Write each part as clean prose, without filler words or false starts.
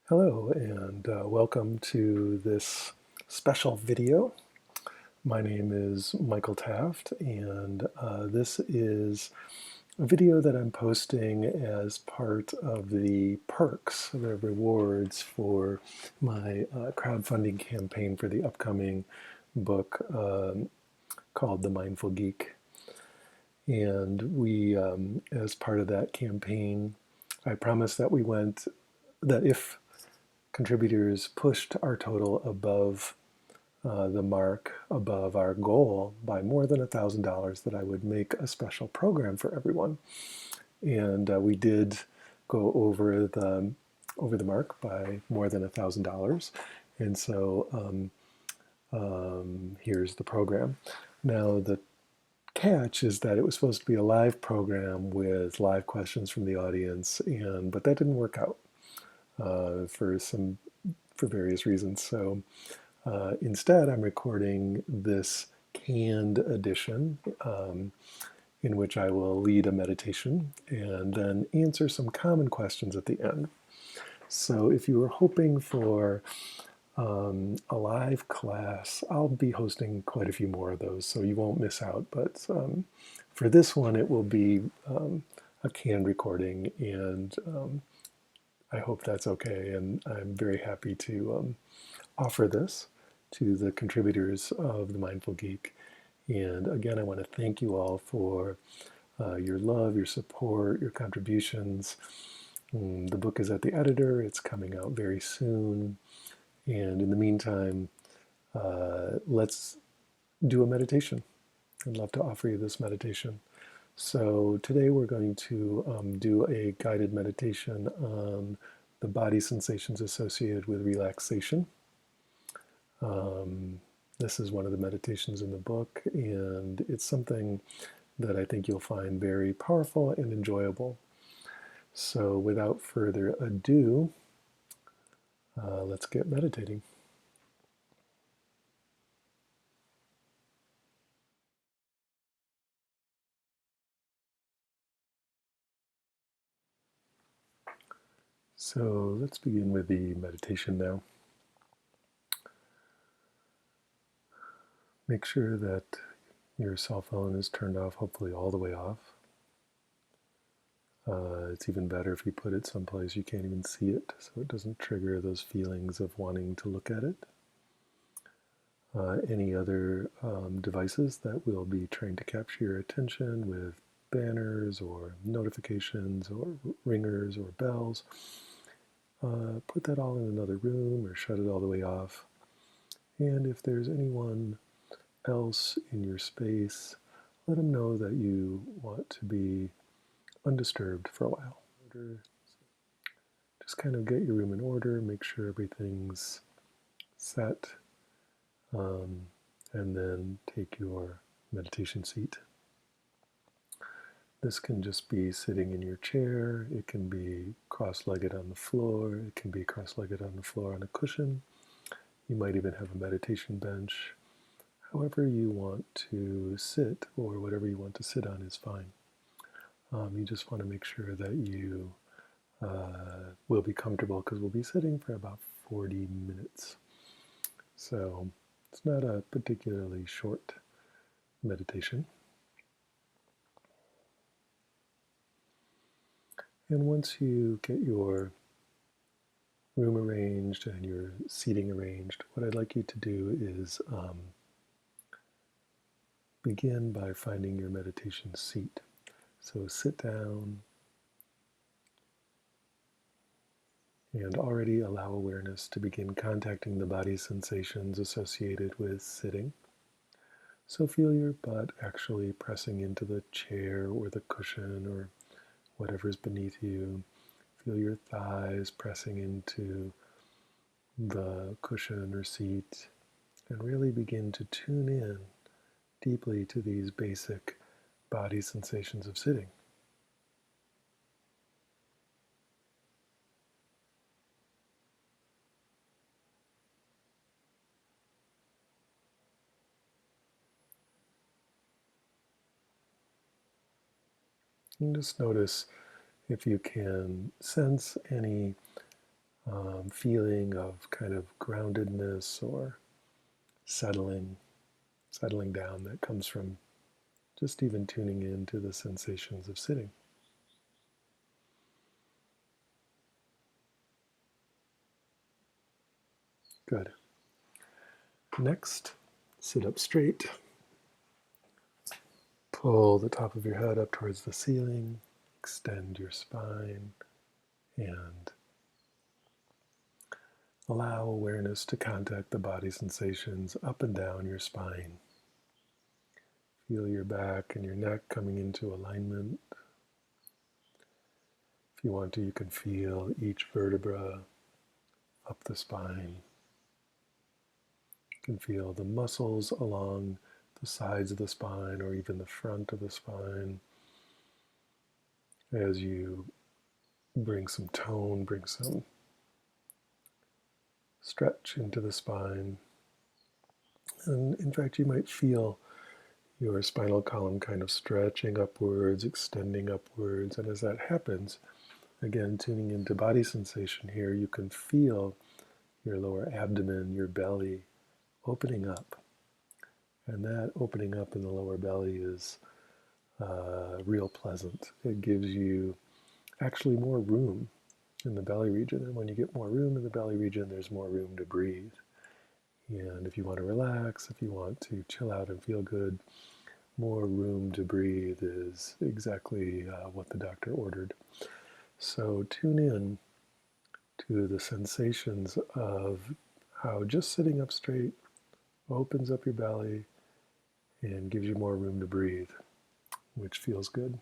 Hello and welcome to this special video. My name is Michael Taft and this is a video that I'm posting as part of the perks, the rewards for my crowdfunding campaign for the upcoming book called The Mindful Geek. And as part of that campaign, I promised that if contributors pushed our total above the mark, above our goal by more than $1,000, that I would make a special program for everyone. And we did go over the mark by more than $1,000. And so here's the program. Now the catch is that it was supposed to be a live program with live questions from the audience, but that didn't work out for various reasons. So instead, I'm recording this canned edition in which I will lead a meditation and then answer some common questions at the end. So if you were hoping for a live class, I'll be hosting quite a few more of those, so you won't miss out. But for this one, it will be a canned recording, and I hope that's okay. And I'm very happy to offer this to the contributors of the Mindful Geek. And again, I want to thank you all for your love, your support, your contributions. The book is at the editor. It's coming out very soon. And in the meantime, let's do a meditation. I'd love to offer you this meditation. So today we're going to do a guided meditation on the body sensations associated with relaxation. This is one of the meditations in the book, and it's something that I think you'll find very powerful and enjoyable. So without further ado, let's get meditating. So let's begin with the meditation now. Make sure that your cell phone is turned off, hopefully all the way off. It's even better if you put it someplace you can't even see it, so it doesn't trigger those feelings of wanting to look at it. Any other devices that will be trained to capture your attention with banners or notifications or ringers or bells, put that all in another room or shut it all the way off. And if there's anyone else in your space, let them know that you want to be undisturbed for a while. Just kind of get your room in order, make sure everything's set, and then take your meditation seat. This can just be sitting in your chair, it can be cross-legged on the floor, it can be cross-legged on the floor on a cushion. You might even have a meditation bench. However you want to sit, or whatever you want to sit on is fine. You just want to make sure that you will be comfortable, because we'll be sitting for about 40 minutes. So it's not a particularly short meditation. And once you get your room arranged and your seating arranged, what I'd like you to do is begin by finding your meditation seat. So sit down and already allow awareness to begin contacting the body sensations associated with sitting. So feel your butt actually pressing into the chair or the cushion or whatever's beneath you. Feel your thighs pressing into the cushion or seat, and really begin to tune in deeply to these basic body sensations of sitting. And just notice if you can sense any feeling of kind of groundedness or settling down that comes from just even tuning into the sensations of sitting. Good. Next, sit up straight. Pull the top of your head up towards the ceiling. Extend your spine and allow awareness to contact the body sensations up and down your spine. Feel your back and your neck coming into alignment. If you want to, you can feel each vertebra up the spine. You can feel the muscles along the sides of the spine or even the front of the spine as you bring some tone, bring some stretch into the spine. And in fact, you might feel your spinal column kind of stretching upwards, extending upwards. And as that happens, again, tuning into body sensation here, you can feel your lower abdomen, your belly opening up. And that opening up in the lower belly is real pleasant. It gives you actually more room in the belly region. And when you get more room in the belly region, there's more room to breathe. And if you want to relax, if you want to chill out and feel good, more room to breathe is exactly what the doctor ordered. So tune in to the sensations of how just sitting up straight opens up your belly and gives you more room to breathe, which feels good.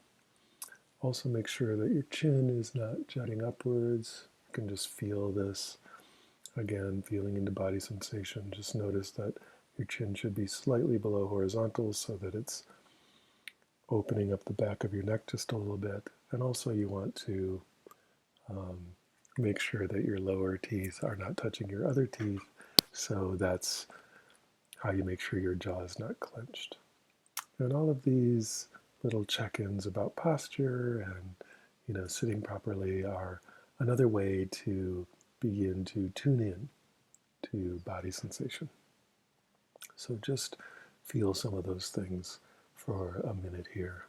Also make sure that your chin is not jutting upwards. You can just feel this. Again, feeling into body sensation. Just notice that your chin should be slightly below horizontal so that it's opening up the back of your neck just a little bit. And also you want to make sure that your lower teeth are not touching your other teeth. So that's how you make sure your jaw is not clenched. And all of these little check-ins about posture and sitting properly are another way to begin to tune in to body sensation. So just feel some of those things for a minute here.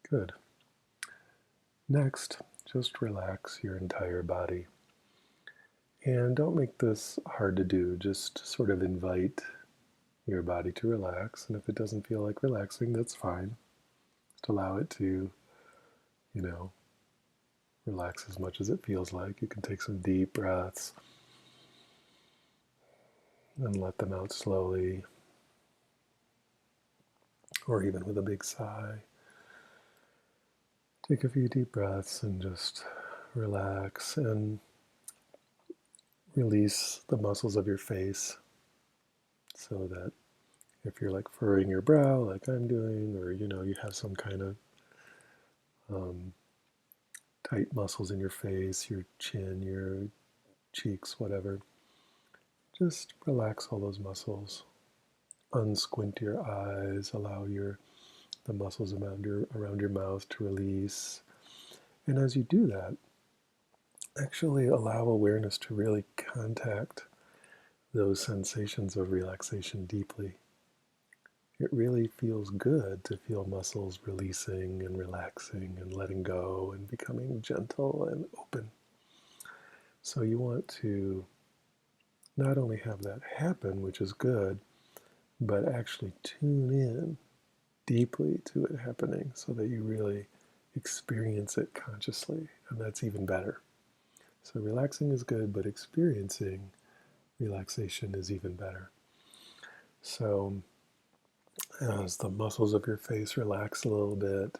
Good. Next, just relax your entire body. And don't make this hard to do. Just sort of invite your body to relax. And if it doesn't feel like relaxing, that's fine. Just allow it to, relax as much as it feels like. You can take some deep breaths and let them out slowly, or even with a big sigh. Take a few deep breaths and just relax and release the muscles of your face so that if you're like furrowing your brow like I'm doing, or you have some kind of tight muscles in your face, your chin, your cheeks, whatever, just relax all those muscles. Unsquint your eyes, allow the muscles around your mouth to release. And as you do that, actually allow awareness to really contact those sensations of relaxation deeply. It really feels good to feel muscles releasing and relaxing and letting go and becoming gentle and open. So you want to not only have that happen, which is good, but actually tune in deeply to it happening so that you really experience it consciously, and that's even better. So relaxing is good, but experiencing relaxation is even better. So as the muscles of your face relax a little bit,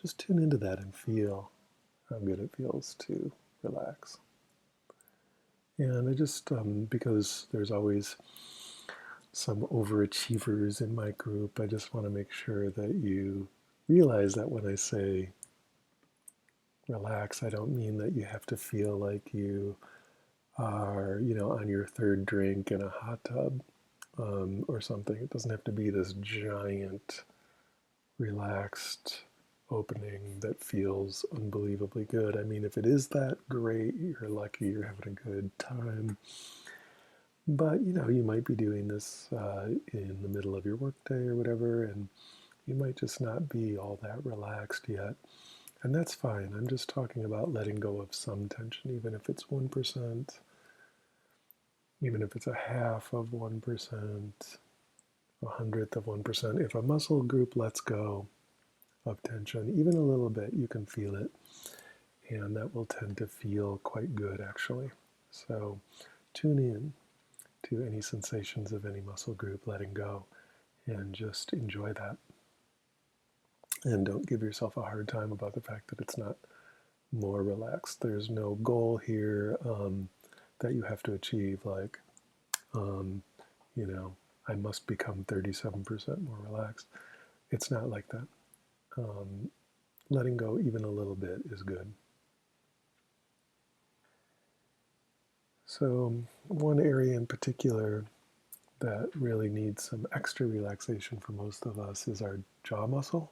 just tune into that and feel how good it feels to relax. And I just, because there's always some overachievers in my group, I just want to make sure that you realize that when I say relax, I don't mean that you have to feel like you are, on your third drink in a hot tub or something. It doesn't have to be this giant, relaxed opening that feels unbelievably good. I mean, if it is that, great. You're lucky. You're having a good time. But you might be doing this in the middle of your workday or whatever, and you might just not be all that relaxed yet. And that's fine. I'm just talking about letting go of some tension, even if it's 1%, even if it's a half of 1%, a hundredth of 1%. If a muscle group lets go of tension, even a little bit, you can feel it. And that will tend to feel quite good, actually. So tune in to any sensations of any muscle group letting go and just enjoy that. And don't give yourself a hard time about the fact that it's not more relaxed. There's no goal here that you have to achieve, like, um, I must become 37% more relaxed. It's not like that. Letting go even a little bit is good. So, one area in particular that really needs some extra relaxation for most of us is our jaw muscles.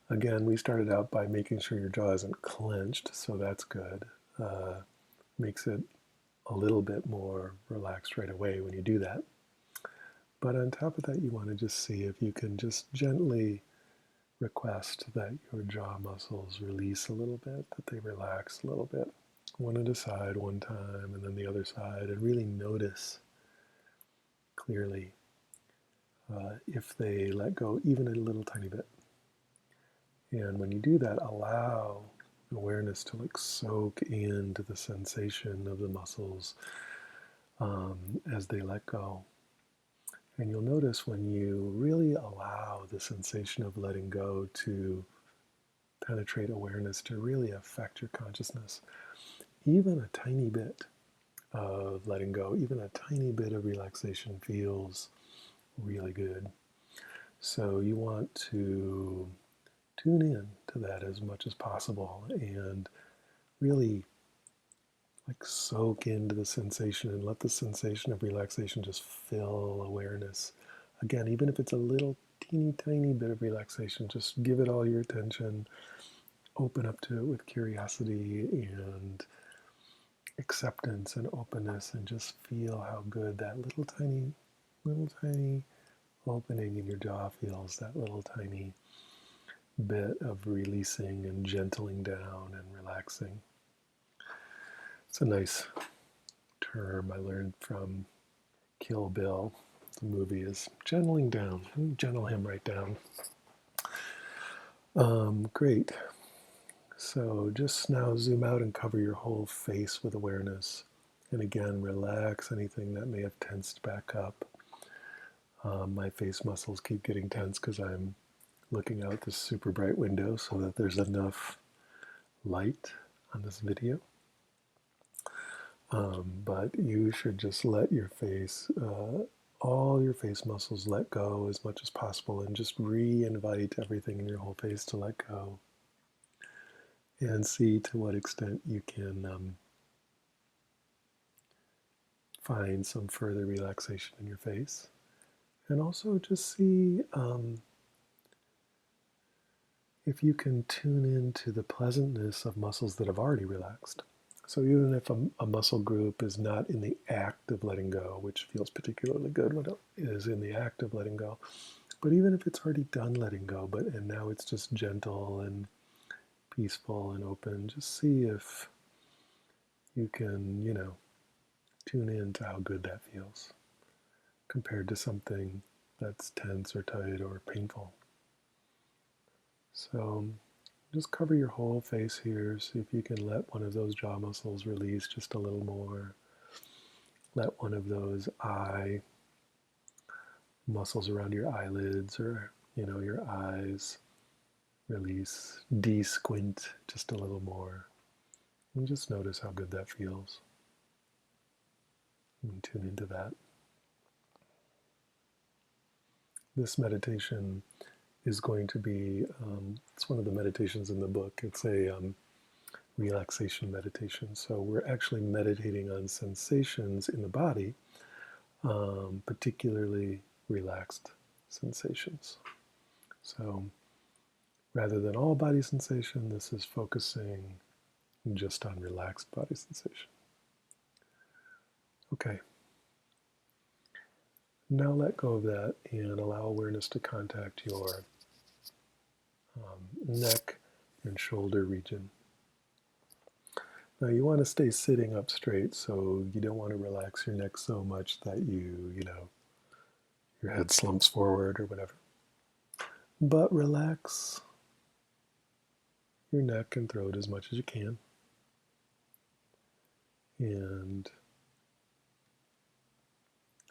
Again, we started out by making sure your jaw isn't clenched, so that's good. Makes it a little bit more relaxed right away when you do that. But on top of that, you want to just see if you can just gently request that your jaw muscles release a little bit, that they relax a little bit. One at a side one time, and then the other side, and really notice clearly if they let go even a little tiny bit. And when you do that, allow awareness to like soak into the sensation of the muscles as they let go. And you'll notice when you really allow the sensation of letting go to penetrate awareness, to really affect your consciousness, even a tiny bit of letting go, even a tiny bit of relaxation feels really good. So you want to tune in to that as much as possible and really like soak into the sensation and let the sensation of relaxation just fill awareness. Again, even if it's a little teeny tiny bit of relaxation, just give it all your attention, open up to it with curiosity and acceptance and openness, and just feel how good that little tiny opening in your jaw feels, that little tiny bit of releasing and gentling down and relaxing. It's a nice term I learned from Kill Bill. The movie is gentling down. Gentle him right down. Great. So just now zoom out and cover your whole face with awareness. And again, relax anything that may have tensed back up. My face muscles keep getting tense because I'm looking out this super bright window so that there's enough light on this video. But you should just let your face, all your face muscles let go as much as possible and just re-invite everything in your whole face to let go. And see to what extent you can find some further relaxation in your face. And also just see if you can tune into the pleasantness of muscles that have already relaxed. So even if a muscle group is not in the act of letting go, which feels particularly good when it is in the act of letting go, but even if it's already done letting go, and now it's just gentle and peaceful and open, just see if you can, tune in to how good that feels compared to something that's tense or tight or painful. So just cover your whole face here. See if you can let one of those jaw muscles release just a little more. let one of those eye muscles around your eyelids or, your eyes release, de-squint just a little more. And just notice how good that feels. And tune into that. This meditation is going to be, it's one of the meditations in the book. It's a relaxation meditation. So we're actually meditating on sensations in the body, particularly relaxed sensations. So rather than all body sensation, this is focusing just on relaxed body sensation. Okay. Now let go of that and allow awareness to contact your neck and shoulder region. Now you want to stay sitting up straight, so you don't want to relax your neck so much that your head slumps forward or whatever. But relax your neck and throat as much as you can. And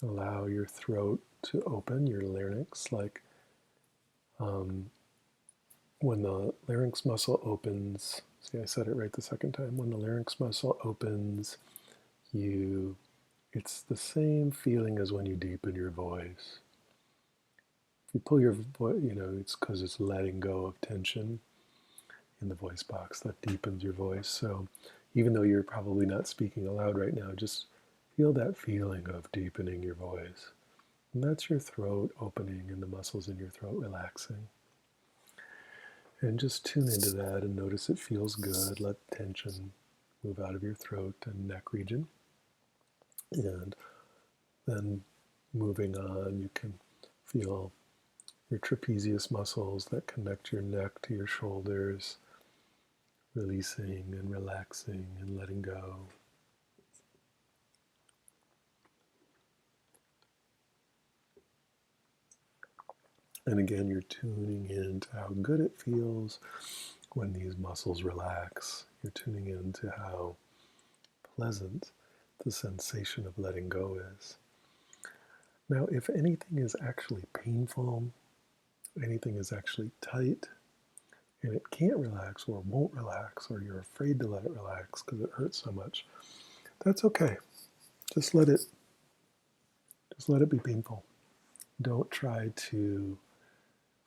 allow your throat to open, your larynx, like when the larynx muscle opens. See, I said it right the second time. When the larynx muscle opens, it's the same feeling as when you deepen your voice. If you pull your voice, it's because it's letting go of tension in the voice box that deepens your voice. So even though you're probably not speaking aloud right now, just feel that feeling of deepening your voice. And that's your throat opening and the muscles in your throat relaxing. And just tune into that and notice it feels good. Let tension move out of your throat and neck region. And then moving on, you can feel your trapezius muscles that connect your neck to your shoulders, releasing and relaxing and letting go. And again, you're tuning into how good it feels when these muscles relax. You're tuning into how pleasant the sensation of letting go is. Now, if anything is actually painful, anything is actually tight, and it can't relax or won't relax, or you're afraid to let it relax because it hurts so much, that's okay. Just let it be painful. Don't try to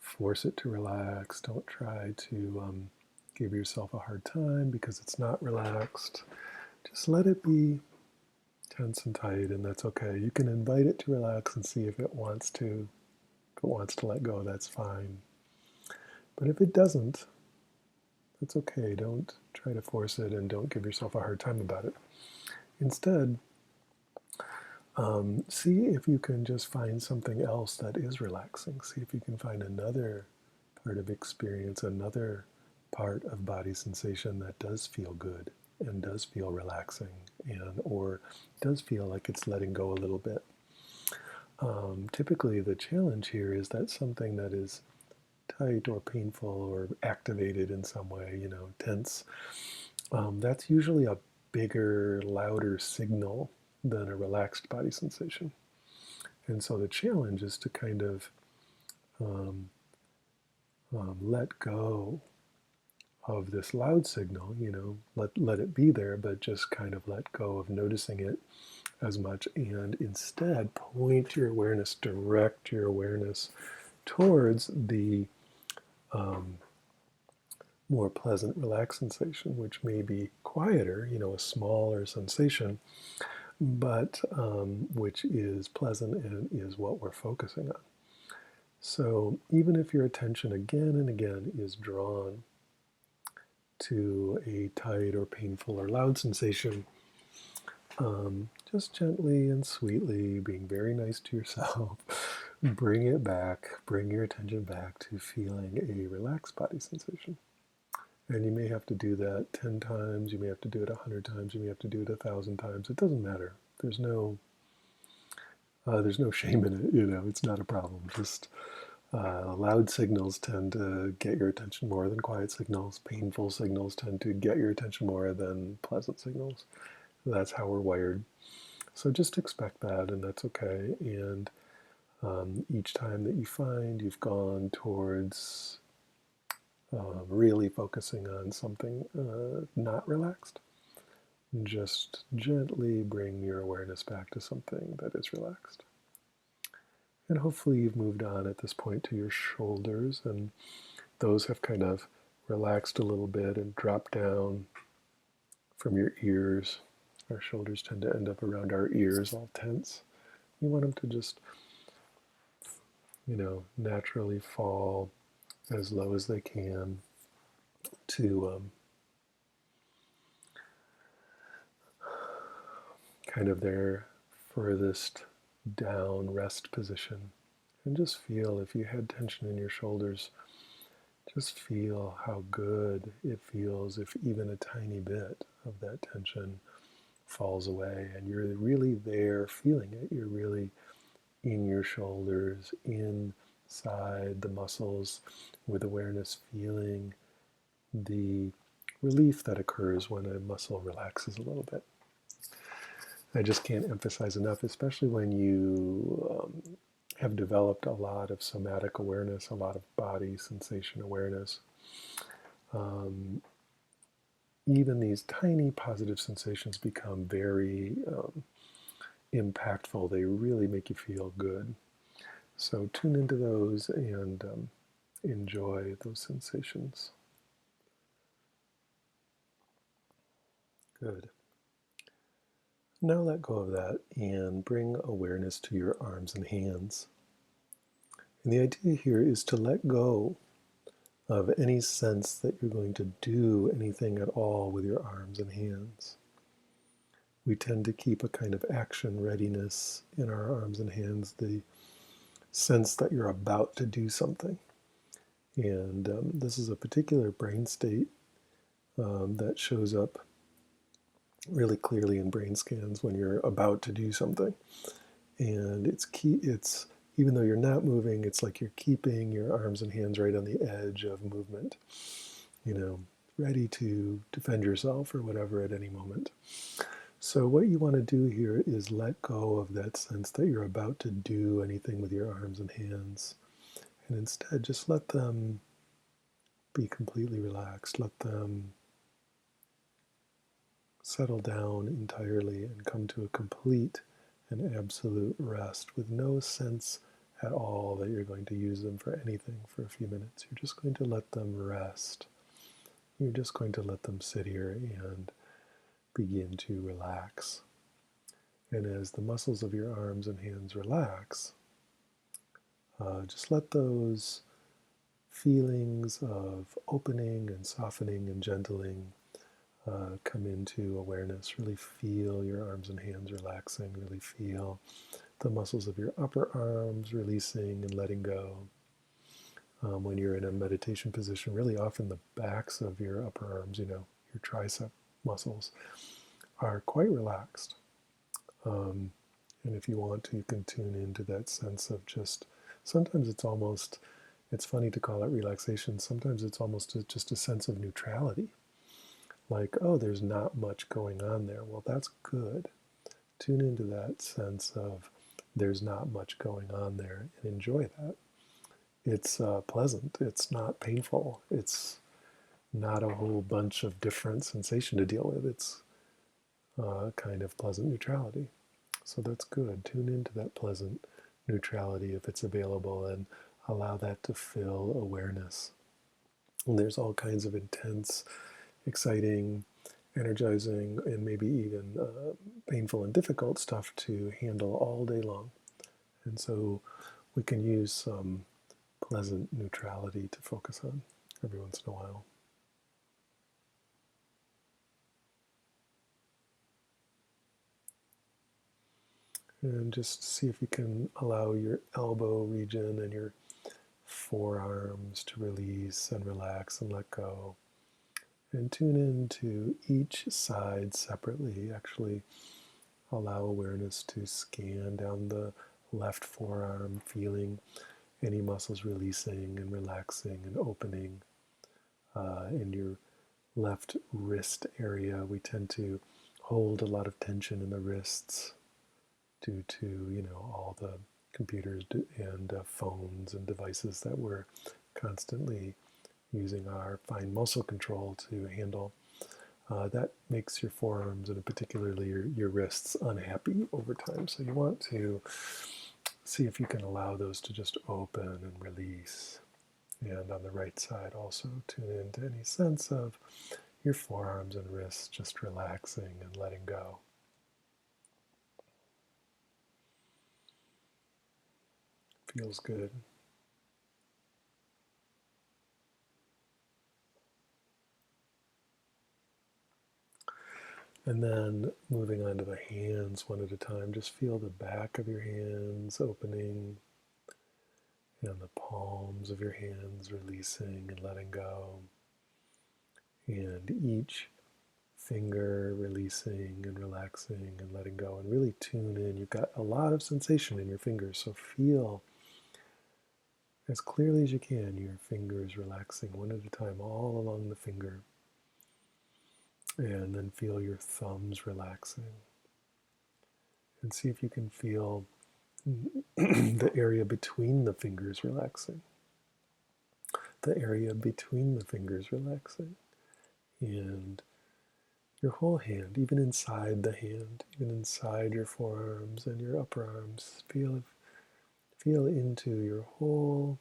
force it to relax. Don't try to give yourself a hard time because it's not relaxed. Just let it be tense and tight, and that's okay. You can invite it to relax and see if it wants to. If it wants to let go, that's fine. But if it doesn't, that's okay. Don't try to force it and don't give yourself a hard time about it. Instead, see if you can just find something else that is relaxing. See if you can find another part of experience, another part of body sensation that does feel good and does feel relaxing or does feel like it's letting go a little bit. Typically, the challenge here is that something that is tight or painful or activated in some way, tense, that's usually a bigger, louder signal than a relaxed body sensation. And so the challenge is to kind of let go of this loud signal, let it be there, but just kind of let go of noticing it as much, and instead point your awareness, direct your awareness towards the more pleasant, relaxed sensation, which may be quieter, a smaller sensation, but which is pleasant and is what we're focusing on. So even if your attention again and again is drawn to a tight or painful or loud sensation, just gently and sweetly, being very nice to yourself, bring it back, bring your attention back to feeling a relaxed body sensation. And you may have to do that 10 times, you may have to do it 100 times, you may have to do it 1,000 times. It doesn't matter. There's no shame in it, it's not a problem. Just loud signals tend to get your attention more than quiet signals. Painful signals tend to get your attention more than pleasant signals. That's how we're wired. So just expect that, and that's okay. And each time that you find you've gone towards really focusing on something not relaxed, just gently bring your awareness back to something that is relaxed. And hopefully you've moved on at this point to your shoulders, and those have kind of relaxed a little bit and dropped down from your ears. Our shoulders tend to end up around our ears, all tense. You want them to just, naturally fall as low as they can to kind of their furthest down rest position. And just feel, if you had tension in your shoulders, just feel how good it feels if even a tiny bit of that tension falls away and you're really there feeling it. You're really in your shoulders, inside the muscles, with awareness, feeling the relief that occurs when a muscle relaxes a little bit. I just can't emphasize enough, especially when you have developed a lot of somatic awareness, a lot of body sensation awareness. Even these tiny positive sensations become very impactful. They really make you feel good. So tune into those and enjoy those sensations. Good. Now let go of that and bring awareness to your arms and hands. And the idea here is to let go of any sense that you're going to do anything at all with your arms and hands. We tend to keep a kind of action readiness in our arms and hands, the sense that you're about to do something. And this is a particular brain state that shows up really clearly in brain scans when you're about to do something. And it's even though you're not moving, it's like you're keeping your arms and hands right on the edge of movement, ready to defend yourself or whatever at any moment. So what you want to do here is let go of that sense that you're about to do anything with your arms and hands. And instead, just let them be completely relaxed. Let them settle down entirely and come to a complete and absolute rest with no sense at all that you're going to use them for anything for a few minutes. You're just going to let them rest. You're just going to let them sit here and begin to relax. And as the muscles of your arms and hands relax, just let those feelings of opening and softening and gentling come into awareness. Really feel your arms and hands relaxing. Really feel the muscles of your upper arms releasing and letting go. When you're in a meditation position, really often the backs of your upper arms, your tricep muscles, are quite relaxed. And if you want to, you can tune into that sense of just, sometimes it's funny to call it relaxation. Sometimes it's almost just a sense of neutrality. Like, oh, there's not much going on there. Well, that's good. Tune into that sense of there's not much going on there and enjoy that. It's pleasant. It's not painful. It's not a whole bunch of different sensation to deal with. It's kind of pleasant neutrality. So that's good. Tune into that pleasant neutrality if it's available and allow that to fill awareness. And there's all kinds of intense, exciting, energizing, and maybe even painful and difficult stuff to handle all day long. And so we can use some pleasant neutrality to focus on every once in a while. And just see if you can allow your elbow region and your forearms to release and relax and let go. And tune into each side separately. Actually allow awareness to scan down the left forearm, feeling any muscles releasing and relaxing and opening. In your left wrist area, we tend to hold a lot of tension in the wrists. due to, all the computers and phones and devices that we're constantly using our fine muscle control to handle. That makes your forearms and particularly your wrists unhappy over time. So you want to see if you can allow those to just open and release. And on the right side, also tune into any sense of your forearms and wrists just relaxing and letting go. Feels good. And then moving on to the hands one at a time, just feel the back of your hands opening and the palms of your hands releasing and letting go. And each finger releasing and relaxing and letting go, and really tune in. You've got a lot of sensation in your fingers, so feel as clearly as you can your fingers relaxing one at a time all along the finger. And then feel your thumbs relaxing. And see if you can feel the area between the fingers relaxing. The area between the fingers relaxing. And your whole hand, even inside the hand, even inside your forearms and your upper arms, feel into your whole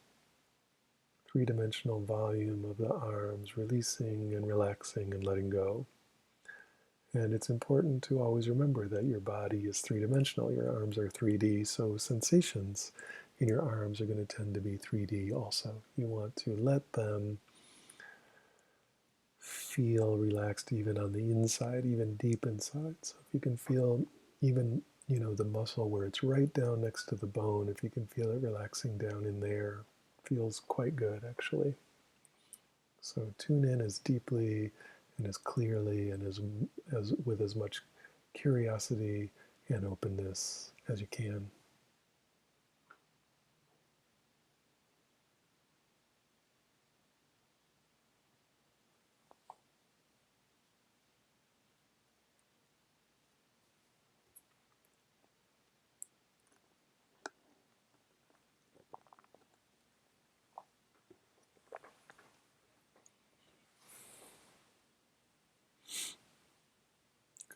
three-dimensional volume of the arms, releasing and relaxing and letting go. And it's important to always remember that your body is three-dimensional. Your arms are 3D, so sensations in your arms are going to tend to be 3D also. You want to let them feel relaxed even on the inside, even deep inside. So if you can feel even, the muscle where it's right down next to the bone, if you can feel it relaxing down in there, feels quite good actually. So tune in as deeply and as clearly and as with as much curiosity and openness as you can.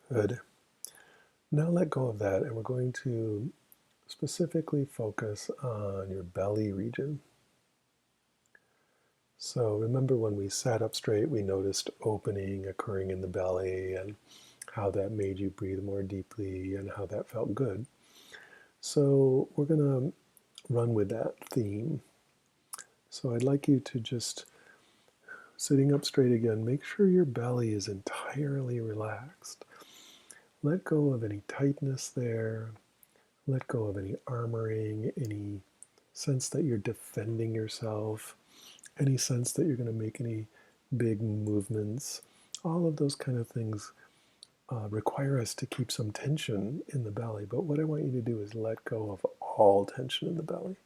Good. Now let go of that, and we're going to specifically focus on your belly region. So remember when we sat up straight, we noticed opening occurring in the belly and how that made you breathe more deeply and how that felt good. So we're going to run with that theme. So I'd like you to just, sitting up straight again, make sure your belly is entirely relaxed. Let go of any tightness there. Let go of any armoring, any sense that you're defending yourself, any sense that you're going to make any big movements. All of those kind of things require us to keep some tension in the belly. But what I want you to do is let go of all tension in the belly.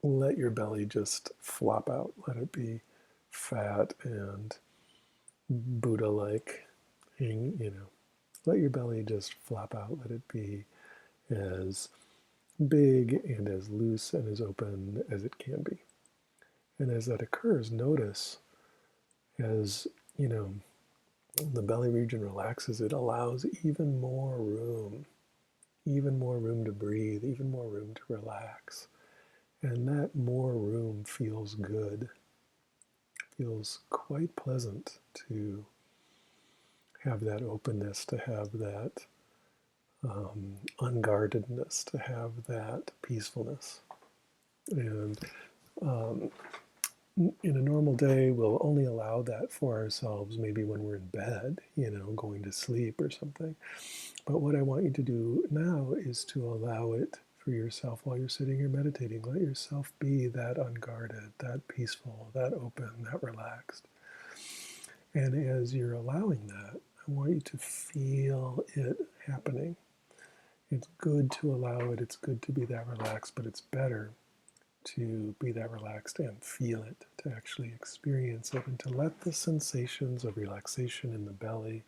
Let your belly just flop out. Let it be fat and Buddha-like. Let your belly just flop out. Let it be as big and as loose and as open as it can be. And as that occurs, notice as, the belly region relaxes, it allows even more room to breathe, even more room to relax. And that more room feels good, feels quite pleasant to have that openness, to have that unguardedness, to have that peacefulness. And in a normal day, we'll only allow that for ourselves maybe when we're in bed, going to sleep or something. But what I want you to do now is to allow it for yourself while you're sitting here meditating. Let yourself be that unguarded, that peaceful, that open, that relaxed. And as you're allowing that, I want you to feel it happening. It's good to allow it. It's good to be that relaxed, but it's better to be that relaxed and feel it, to actually experience it, and to let the sensations of relaxation in the belly,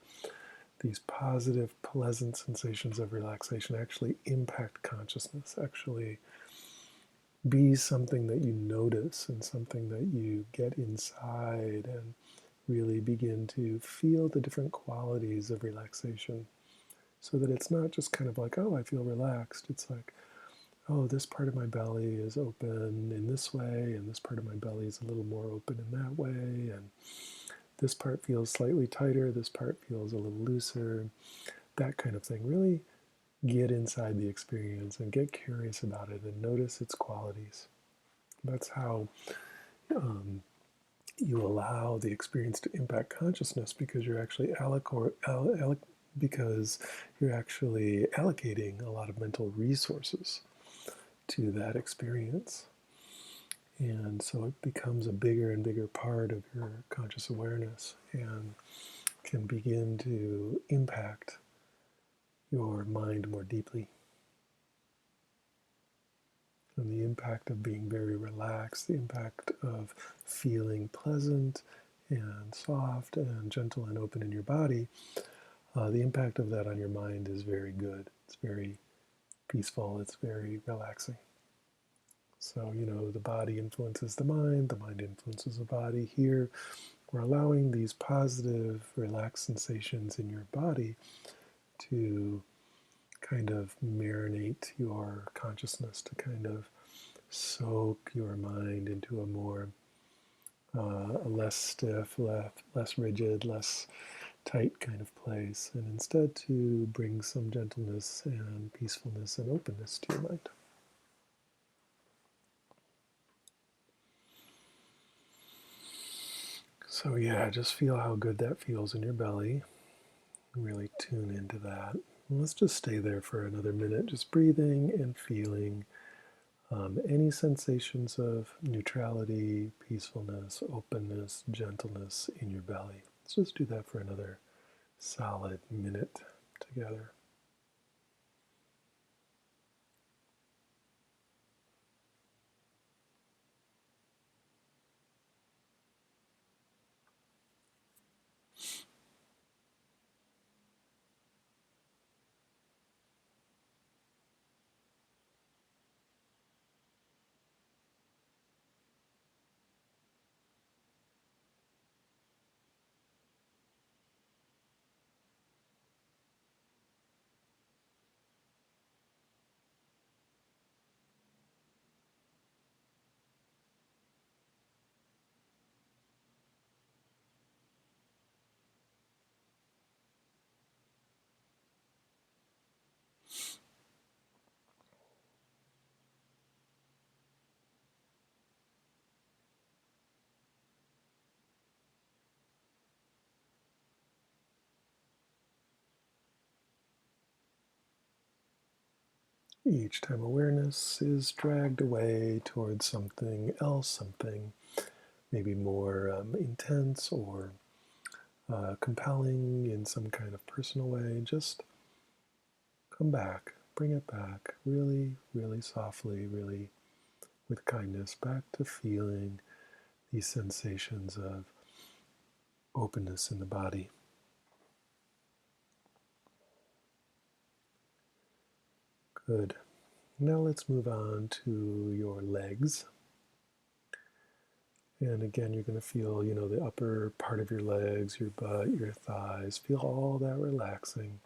these positive, pleasant sensations of relaxation actually impact consciousness, actually be something that you notice and something that you get inside and really begin to feel the different qualities of relaxation, so that it's not just kind of like, oh, I feel relaxed. It's like, oh, this part of my belly is open in this way, and this part of my belly is a little more open in that way, and this part feels slightly tighter, this part feels a little looser, that kind of thing. Really get inside the experience and get curious about it and notice its qualities. That's how you allow the experience to impact consciousness, because you're actually because you're actually allocating a lot of mental resources to that experience. And so it becomes a bigger and bigger part of your conscious awareness and can begin to impact your mind more deeply. And the impact of being very relaxed, the impact of feeling pleasant and soft and gentle and open in your body, the impact of that on your mind is very good. It's very peaceful. It's very relaxing. So, the body influences the mind influences the body. Here, we're allowing these positive, relaxed sensations in your body to kind of marinate your consciousness, to kind of soak your mind into a more less stiff, less rigid, less tight kind of place, and instead to bring some gentleness and peacefulness and openness to your mind. So yeah, just feel how good that feels in your belly. Really tune into that. Let's just stay there for another minute, just breathing and feeling any sensations of neutrality, peacefulness, openness, gentleness in your belly. Let's just do that for another solid minute together. Each time awareness is dragged away towards something else, something maybe more intense or compelling in some kind of personal way, just come back, bring it back really, really softly, really with kindness, back to feeling these sensations of openness in the body. Good. Now let's move on to your legs. And again, you're going to feel, the upper part of your legs, your butt, your thighs, feel all that relaxing.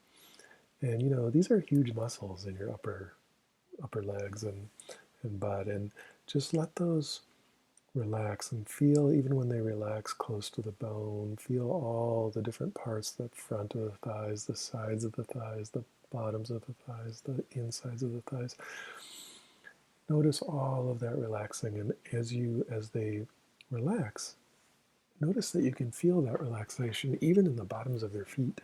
And, these are huge muscles in your upper legs and butt. And just let those relax and feel, even when they relax close to the bone, feel all the different parts, the front of the thighs, the sides of the thighs, the bottoms of the thighs, the insides of the thighs. Notice all of that relaxing, and as they relax, notice that you can feel that relaxation even in the bottoms of your feet.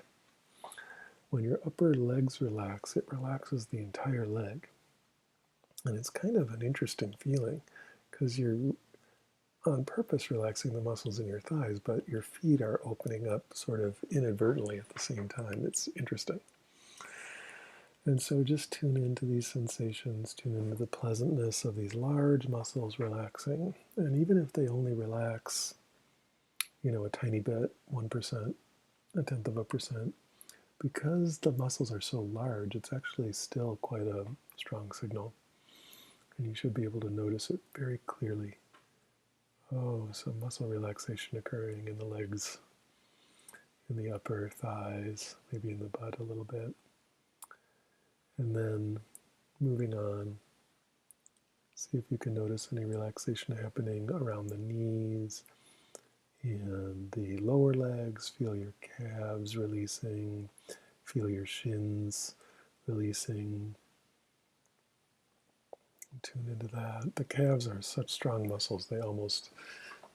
When your upper legs relax, it relaxes the entire leg. And it's kind of an interesting feeling because you're on purpose relaxing the muscles in your thighs, but your feet are opening up sort of inadvertently at the same time. It's interesting. And so just tune into these sensations, tune into the pleasantness of these large muscles relaxing. And even if they only relax, a tiny bit, 1%, a tenth of a percent, because the muscles are so large, it's actually still quite a strong signal. And you should be able to notice it very clearly. Oh, some muscle relaxation occurring in the legs, in the upper thighs, maybe in the butt a little bit. And then moving on, see if you can notice any relaxation happening around the knees and the lower legs. Feel your calves releasing, feel your shins releasing. Tune into that. The calves are such strong muscles, they almost,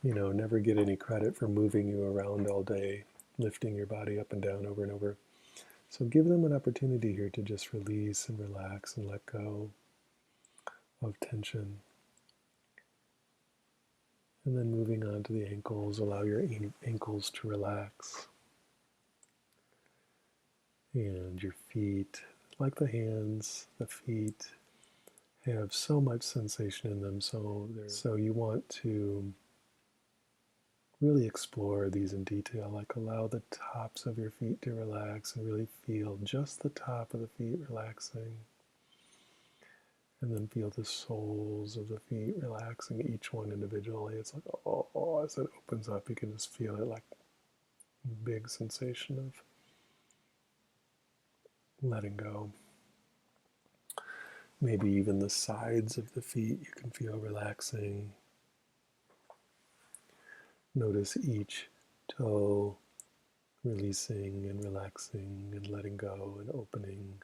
never get any credit for moving you around all day, lifting your body up and down over and over. So give them an opportunity here to just release and relax and let go of tension. And then moving on to the ankles, allow your ankles to relax. And your feet, like the hands, the feet have so much sensation in them. So you want to really explore these in detail, like allow the tops of your feet to relax and really feel just the top of the feet relaxing. And then feel the soles of the feet relaxing, each one individually. It's like, oh, as it opens up, you can just feel it like a big sensation of letting go. Maybe even the sides of the feet you can feel relaxing. Notice each toe releasing and relaxing and letting go and opening.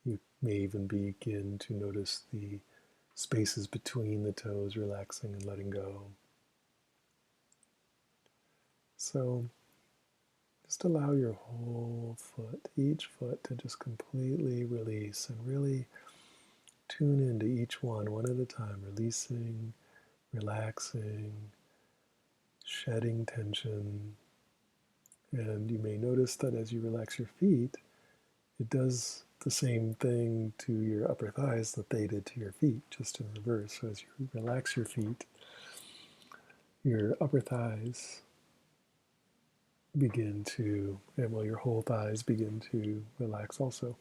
You may even begin to notice the spaces between the toes relaxing and letting go. So just allow your whole foot, each foot, to just completely release and really tune into each one at a time, releasing, relaxing, shedding tension. And you may notice that as you relax your feet, it does the same thing to your upper thighs that they did to your feet, just in reverse. So as you relax your feet, your upper thighs begin to, and well, your whole thighs begin to relax also.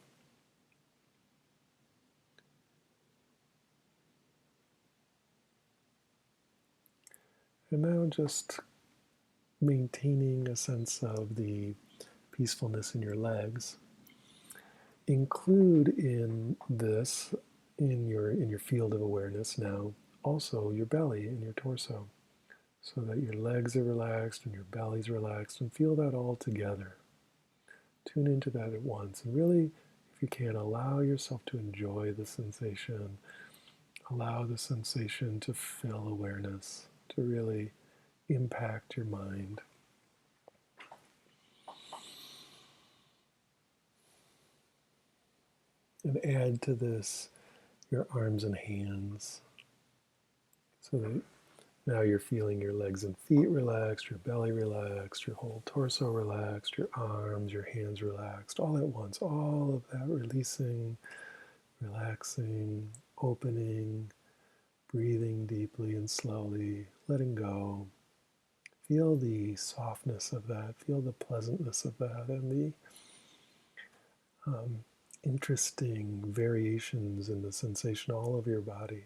And now just maintaining a sense of the peacefulness in your legs. Include in this, in your field of awareness now, also your belly and your torso, so that your legs are relaxed and your belly's relaxed, and feel that all together. Tune into that at once, and really, if you can, allow yourself to enjoy the sensation. Allow the sensation to fill awareness, to really impact your mind. And add to this your arms and hands, so that now you're feeling your legs and feet relaxed, your belly relaxed, your whole torso relaxed, your arms, your hands relaxed, all at once. All of that releasing, relaxing, opening, breathing deeply and slowly, letting go. Feel the softness of that, feel the pleasantness of that, and the interesting variations in the sensation all over your body.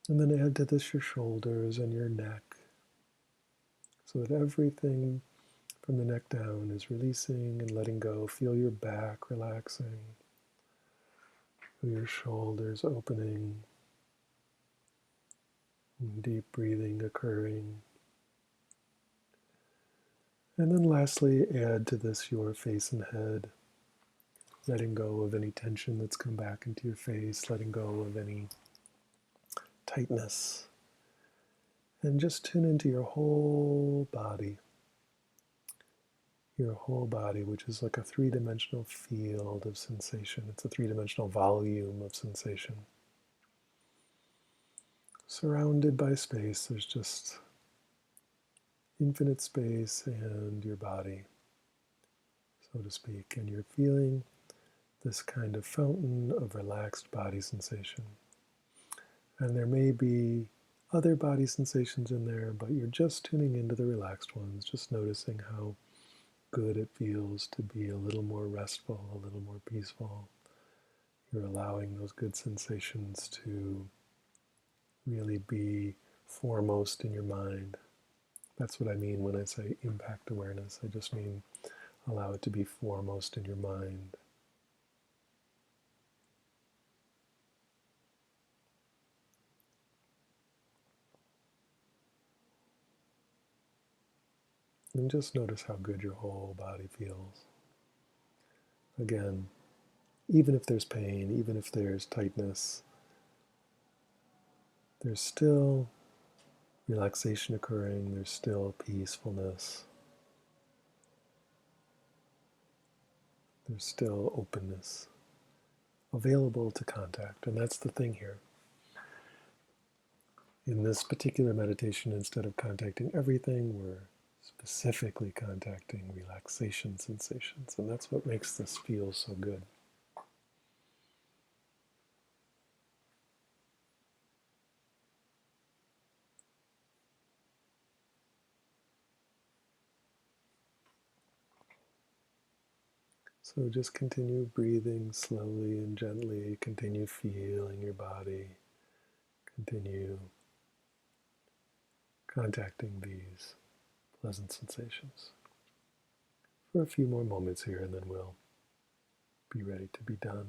And then add to this your shoulders and your neck, so that everything from the neck down is releasing and letting go. Feel your back relaxing, feel your shoulders opening, and deep breathing occurring. And then lastly, add to this your face and head, letting go of any tension that's come back into your face, letting go of any tightness, and just tune into your whole body. Your whole body, which is like a three-dimensional field of sensation. It's a three-dimensional volume of sensation. Surrounded by space, there's just infinite space and your body, so to speak. And you're feeling this kind of fountain of relaxed body sensation. And there may be other body sensations in there, but you're just tuning into the relaxed ones, just noticing how good it feels to be a little more restful, a little more peaceful. You're allowing those good sensations to really be foremost in your mind. That's what I mean when I say impact awareness. I just mean allow it to be foremost in your mind. And just notice how good your whole body feels. Again, even if there's pain, even if there's tightness, there's still relaxation occurring, there's still peacefulness, there's still openness available to contact. And that's the thing here. In this particular meditation, instead of contacting everything, we're specifically contacting relaxation sensations. And that's what makes this feel so good. So just continue breathing slowly and gently, continue feeling your body, continue contacting these pleasant sensations for a few more moments here, and then we'll be ready to be done.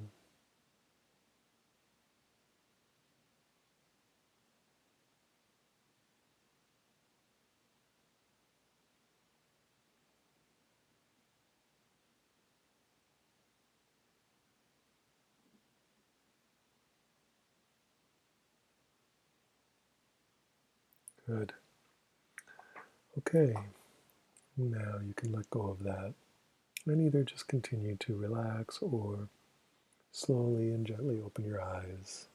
Good. Okay, now you can let go of that and either just continue to relax or slowly and gently open your eyes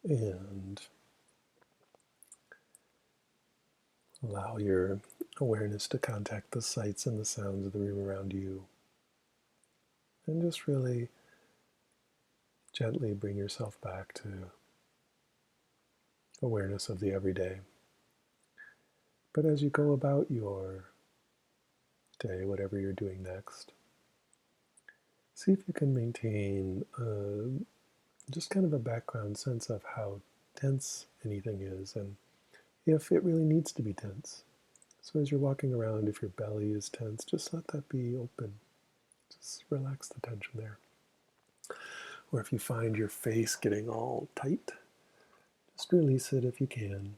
and allow your awareness to contact the sights and the sounds of the room around you. And just really gently bring yourself back to awareness of the everyday. But as you go about your day, whatever you're doing next, see if you can maintain just kind of a background sense of how tense anything is and if it really needs to be tense. So as you're walking around, if your belly is tense, just let that be open. Just relax the tension there. Or if you find your face getting all tight, just release it if you can.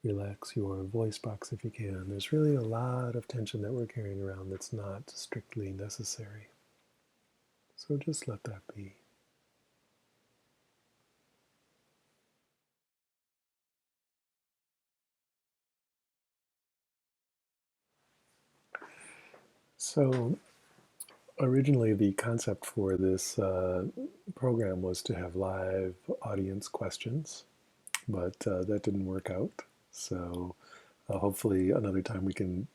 Relax your voice box if you can. There's really a lot of tension that we're carrying around that's not strictly necessary. So just let that be. So originally the concept for this program was to have live audience questions, but that didn't work out. So hopefully another time we can,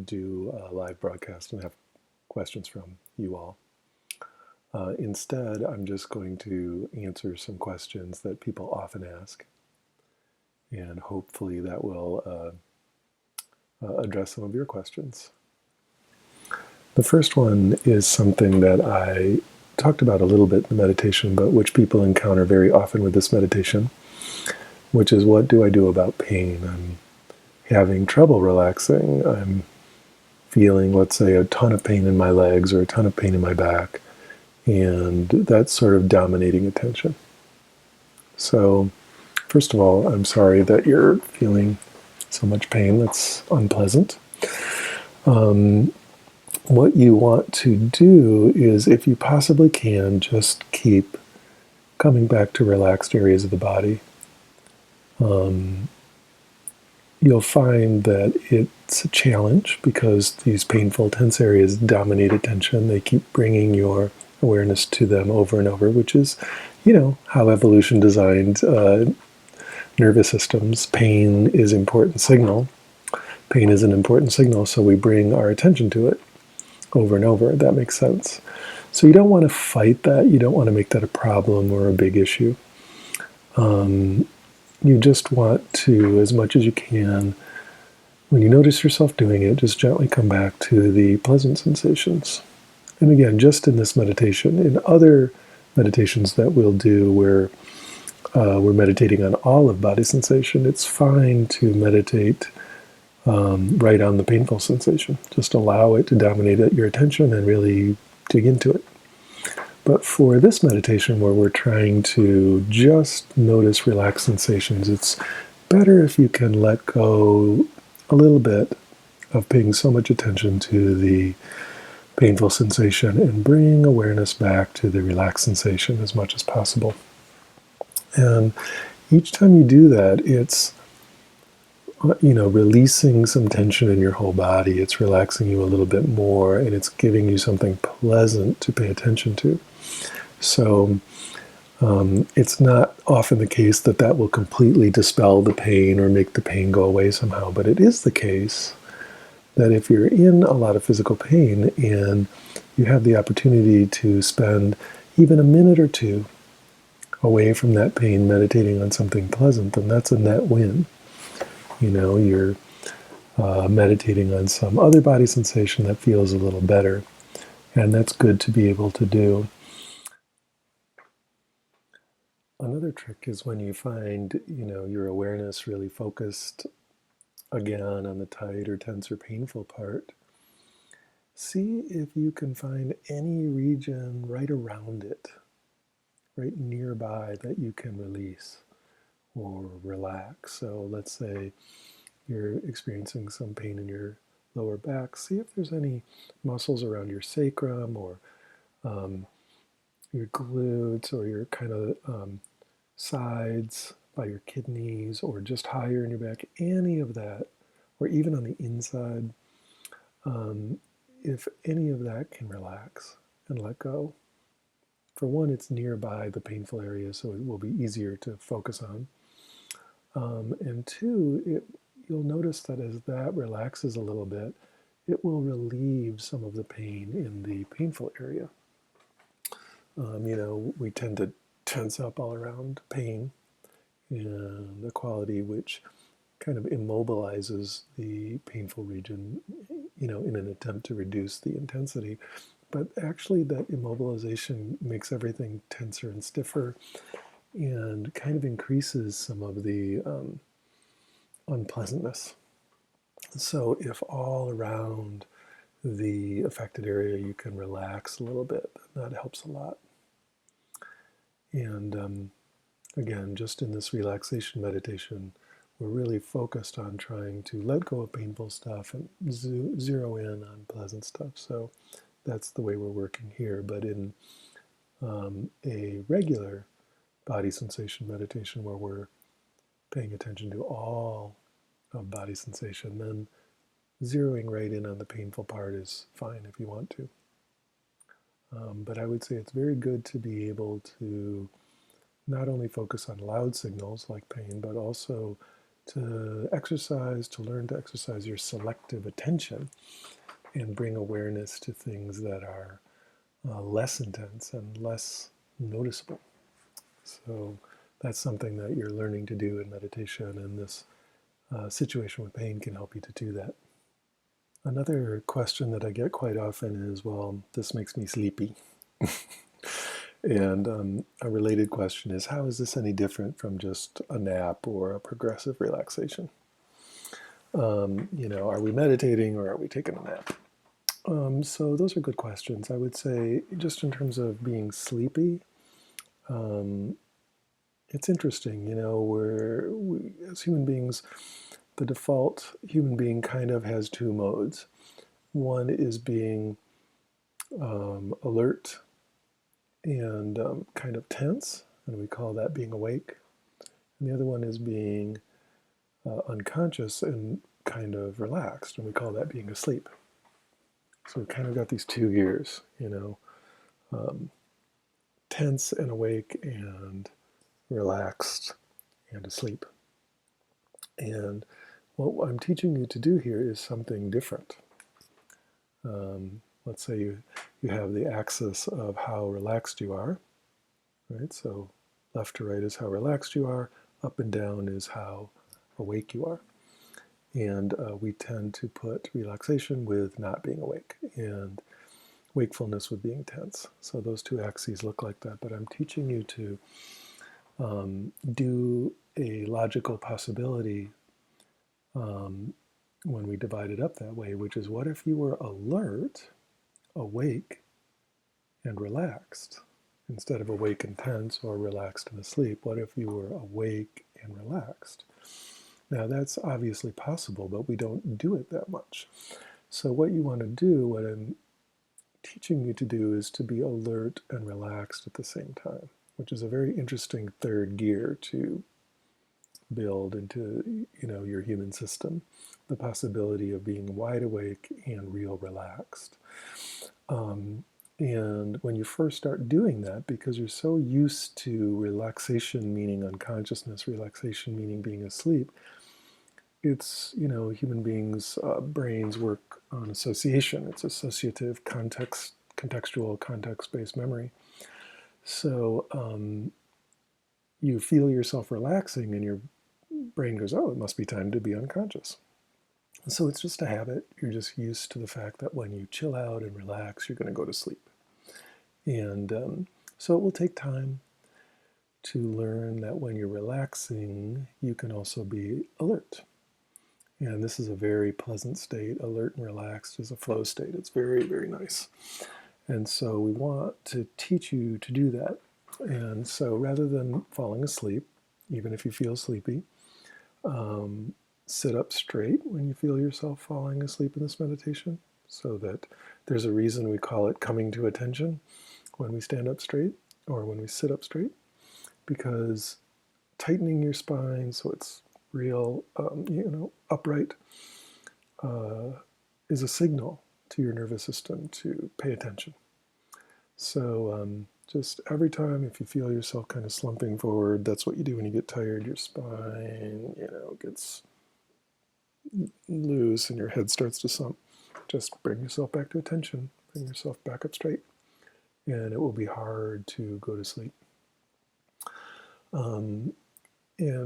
do a live broadcast and have questions from you all. Instead, I'm just going to answer some questions that people often ask, and hopefully that will address some of your questions. The first one is something that I talked about a little bit in the meditation, but which people encounter very often with this meditation, which is, what do I do about pain? I'm having trouble relaxing. I'm feeling, let's say, a ton of pain in my legs or a ton of pain in my back, and that's sort of dominating attention. So, first of all, I'm sorry that you're feeling so much pain. That's unpleasant. What you want to do is, if you possibly can, just keep coming back to relaxed areas of the body. You'll find that it's a challenge because these painful, tense areas dominate attention. They keep bringing your awareness to them over and over, which is, how evolution designed nervous systems. Pain is an important signal. Pain is an important signal, so we bring our attention to it over and over. That makes sense. So you don't want to fight that. You don't want to make that a problem or a big issue. You just want to, as much as you can, when you notice yourself doing it, just gently come back to the pleasant sensations. And again, just in this meditation, in other meditations that we'll do where we're meditating on all of body sensation, it's fine to meditate right on the painful sensation. Just allow it to dominate your attention and really dig into it. But for this meditation where we're trying to just notice relaxed sensations, it's better if you can let go a little bit of paying so much attention to the painful sensation and bring awareness back to the relaxed sensation as much as possible. And each time you do that, it's releasing some tension in your whole body. It's relaxing you a little bit more, and it's giving you something pleasant to pay attention to. So it's not often the case that that will completely dispel the pain or make the pain go away somehow, but it is the case that if you're in a lot of physical pain and you have the opportunity to spend even a minute or two away from that pain meditating on something pleasant, then that's a net win. You're meditating on some other body sensation that feels a little better, and that's good to be able to do. Another trick is when you find, your awareness really focused again on the tight or tense or painful part. See if you can find any region right around it, right nearby that you can release or relax. So let's say you're experiencing some pain in your lower back. See if there's any muscles around your sacrum or your glutes or your kind of sides by your kidneys or just higher in your back, any of that, or even on the inside. If any of that can relax and let go. For one, it's nearby the painful area, so it will be easier to focus on. And two, you'll notice that as that relaxes a little bit, it will relieve some of the pain in the painful area. We tend to tense up all around pain, and the quality which kind of immobilizes the painful region, in an attempt to reduce the intensity. But actually, that immobilization makes everything tenser and stiffer and kind of increases some of the unpleasantness. So, if all around the affected area you can relax a little bit, that helps a lot. And again, just in this relaxation meditation, we're really focused on trying to let go of painful stuff and zero in on pleasant stuff. So that's the way we're working here. But in a regular body sensation meditation where we're paying attention to all of body sensation, then zeroing right in on the painful part is fine if you want to. But I would say it's very good to be able to not only focus on loud signals like pain, but also to learn to exercise your selective attention and bring awareness to things that are less intense and less noticeable. So that's something that you're learning to do in meditation, and this situation with pain can help you to do that. Another question that I get quite often is, well, this makes me sleepy. And a related question is, how is this any different from just a nap or a progressive relaxation? Are we meditating or are we taking a nap? So those are good questions. I would say just in terms of being sleepy, it's interesting, as human beings, the default human being kind of has two modes. One is being alert and kind of tense, and we call that being awake. And the other one is being unconscious and kind of relaxed, and we call that being asleep. So we've kind of got these two gears, tense and awake and relaxed and asleep. And what I'm teaching you to do here is something different. Let's say you have the axis of how relaxed you are, right? So Left to right is how relaxed you are. Up and down is how awake you are. And we tend to put relaxation with not being awake and wakefulness with being tense. So those two axes look like that, but I'm teaching you to do a logical possibility when we divide it up that way, which is what if you were alert, awake, and relaxed? Instead of awake and tense or relaxed and asleep, what if you were awake and relaxed? Now that's obviously possible, but we don't do it that much. So what you want to do, what I'm teaching you to do, is to be alert and relaxed at the same time, which is a very interesting third gear to build into your human system, the possibility of being wide awake and real relaxed. And when you first start doing that, because you're so used to relaxation meaning unconsciousness, relaxation meaning being asleep, it's, human beings' brains work on association. It's associative contextual, context-based memory. So you feel yourself relaxing and your brain goes, oh, it must be time to be unconscious. And so it's just a habit. You're just used to the fact that when you chill out and relax, you're going to go to sleep. And so it will take time to learn that when you're relaxing, you can also be alert. And this is a very pleasant state. Alert and relaxed is a flow state. It's very, very nice. And so we want to teach you to do that. And so rather than falling asleep, even if you feel sleepy, sit up straight when you feel yourself falling asleep in this meditation, so that there's a reason we call it coming to attention when we stand up straight or when we sit up straight, because tightening your spine so it's real, upright, is a signal to your nervous system to pay attention. So just every time, if you feel yourself kind of slumping forward, that's what you do when you get tired. Your spine, gets loose and your head starts to slump. Just bring yourself back to attention. Bring yourself back up straight. And it will be hard to go to sleep. And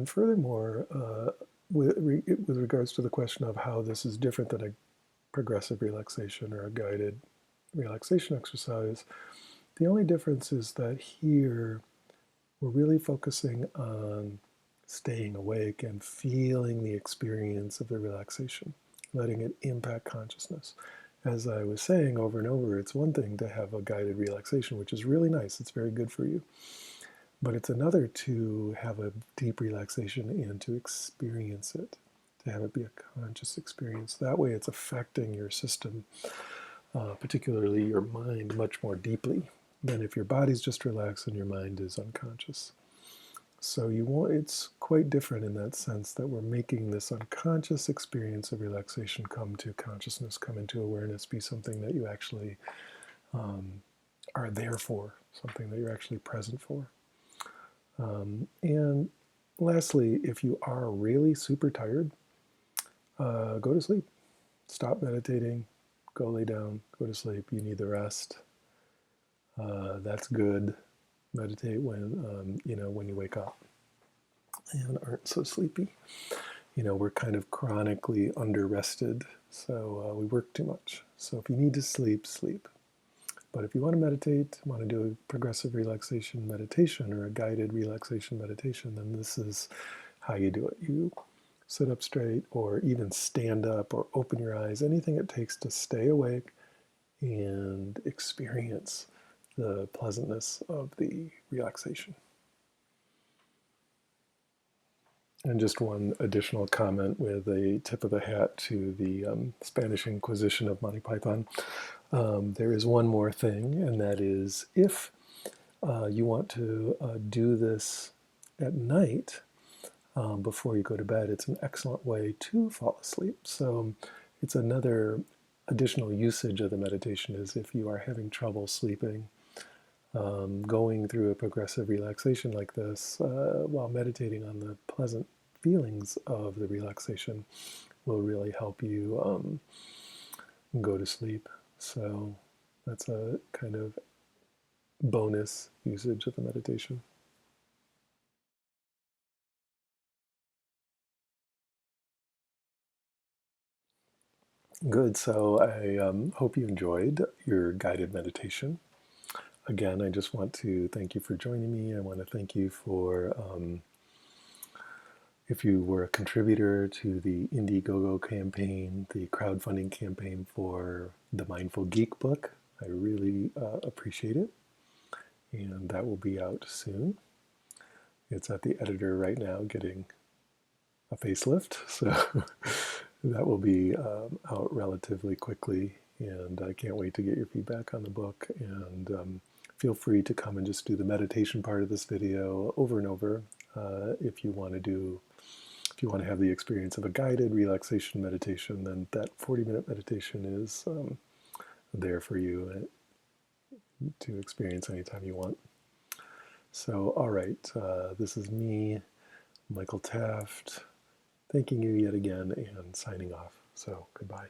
furthermore, with regards to the question of how this is different than a progressive relaxation or a guided relaxation exercise, the only difference is that here we're really focusing on staying awake and feeling the experience of the relaxation, letting it impact consciousness. As I was saying over and over, it's one thing to have a guided relaxation, which is really nice. It's very good for you. But it's another to have a deep relaxation and to experience it, to have it be a conscious experience. That way it's affecting your system, particularly your mind, much more deeply than if your body's just relaxed and your mind is unconscious. So it's quite different in that sense, that we're making this unconscious experience of relaxation come to consciousness, come into awareness, be something that you actually are there for, something that you're actually present for. And lastly, if you are really super tired, go to sleep. Stop meditating, go lay down, go to sleep. You need the rest. That's good. Meditate when you wake up and aren't so sleepy. We're kind of chronically under-rested, so we work too much. So if you need to sleep, sleep. But if you want to meditate, want to do a progressive relaxation meditation or a guided relaxation meditation, then this is how you do it. You sit up straight or even stand up or open your eyes, anything it takes to stay awake and experience the pleasantness of the relaxation. And just one additional comment with a tip of the hat to the Spanish Inquisition of Monty Python. There is one more thing, and that is if you want to do this at night before you go to bed, it's an excellent way to fall asleep. So it's another additional usage of the meditation is if you are having trouble sleeping, going through a progressive relaxation like this while meditating on the pleasant feelings of the relaxation will really help you go to sleep. So that's a kind of bonus usage of the meditation. Good. So I hope you enjoyed your guided meditation. Again, I just want to thank you for joining me. I want to thank you for, if you were a contributor to the Indiegogo campaign, the crowdfunding campaign for the Mindful Geek book. I really appreciate it. And that will be out soon. It's at the editor right now getting a facelift. So that will be out relatively quickly. And I can't wait to get your feedback on the book. And feel free to come and just do the meditation part of this video over and over if you want to do. If you want to have the experience of a guided relaxation meditation, then that 40-minute meditation is there for you to experience anytime you want. So, all right, this is me, Michael Taft, thanking you yet again and signing off. So, goodbye.